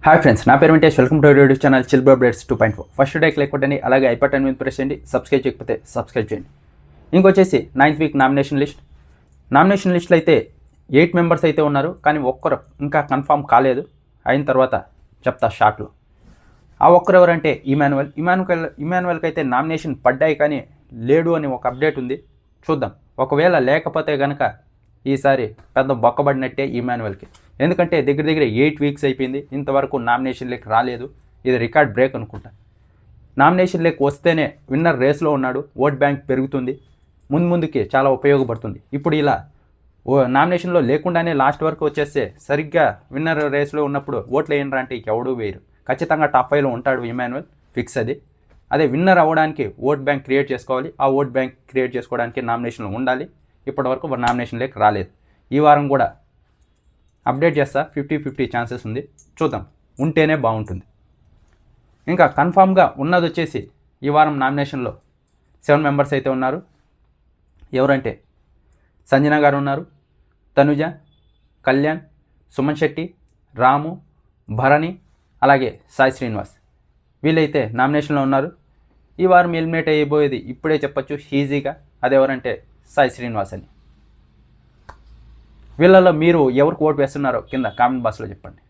Hi friends, నా పేరు Venkatesh. Welcome to YouTube channel chill updates 2.4. First డేకి లేకపోతే అలాగే ఐపటన్ మీద ప్రెస్ చేయండి. సబ్స్క్రైబ్ చేయకపోతే సబ్స్క్రైబ్ చేయండి. ఇంకొచ్చేసి 9th వీక్ నామినేషన్ లిస్ట్లో అయితే 8 మెంబర్స్ అయితే ఉన్నారు, కానీ ఒక్కరు ఇంకా కన్ఫామ్ కాలేదు. అయిన తర్వాత చెప్తా షార్ట్లో. ఆ ఒక్కరు ఎవరంటే ఇమాన్యువల్కి అయితే నామినేషన్ పడ్డాయి, కానీ లేడు అని ఒక అప్డేట్ ఉంది. చూద్దాం. ఒకవేళ లేకపోతే కనుక ఈసారి పెద్ద బొక్కబడినట్టే ఇమాన్యువల్కి. ఎందుకంటే దగ్గర 8 వీక్స్ అయిపోయింది, ఇంతవరకు నామినేషన్ లేక్ రాలేదు. ఇది రికార్డ్ బ్రేక్ అనుకుంటా. నామినేషన్ లేక్ వస్తేనే విన్నర్ రేస్లో ఉన్నాడు, ఓట్ బ్యాంక్ పెరుగుతుంది, ముందుకి చాలా ఉపయోగపడుతుంది. ఇప్పుడు ఇలా నామినేషన్లో లేకుండానే లాస్ట్ వరకు వచ్చేస్తే సరిగ్గా విన్నర్ రేస్లో ఉన్నప్పుడు ఓట్లు వేయండి అంటే ఎవడూ వేయరు. ఖచ్చితంగా టాప్ 5లో ఉంటాడు ఇమాన్యువల్, ఫిక్స్ అది. అదే విన్నర్ అవ్వడానికి ఓట్ బ్యాంక్ క్రియేట్ చేసుకోవాలి. ఆ ఓట్ బ్యాంక్ క్రియేట్ చేసుకోవడానికి నామినేషన్లో ఉండాలి. ఇప్పటివరకు నామినేషన్ లేక్ రాలేదు. ఈ వారం కూడా అప్డేట్ చేస్తా. 50-50 ఛాన్సెస్ ఉంది, చూద్దాం. ఉంటేనే బాగుంటుంది. ఇంకా కన్ఫామ్గా ఉన్నది వచ్చేసి ఈ వారం నామినేషన్లో 7 మెంబర్స్ అయితే ఉన్నారు. ఎవరంటే సంజన గారు ఉన్నారు, తనుజ, కళ్యాణ్, సుమన్ శెట్టి, రాము, భరణి, అలాగే సాయి శ్రీనివాస్. వీళ్ళైతే నామినేషన్లో ఉన్నారు. ఈ వారం ఎలిమినేట్ అయిపోయేది ఇప్పుడే చెప్పచ్చు ఈజీగా. అదెవరంటే సాయి శ్రీనివాస్ అని. వీళ్ళలో మీరు ఎవరికి ఓటు వేస్తున్నారో కింద కామెంట్ బాక్స్లో చెప్పండి.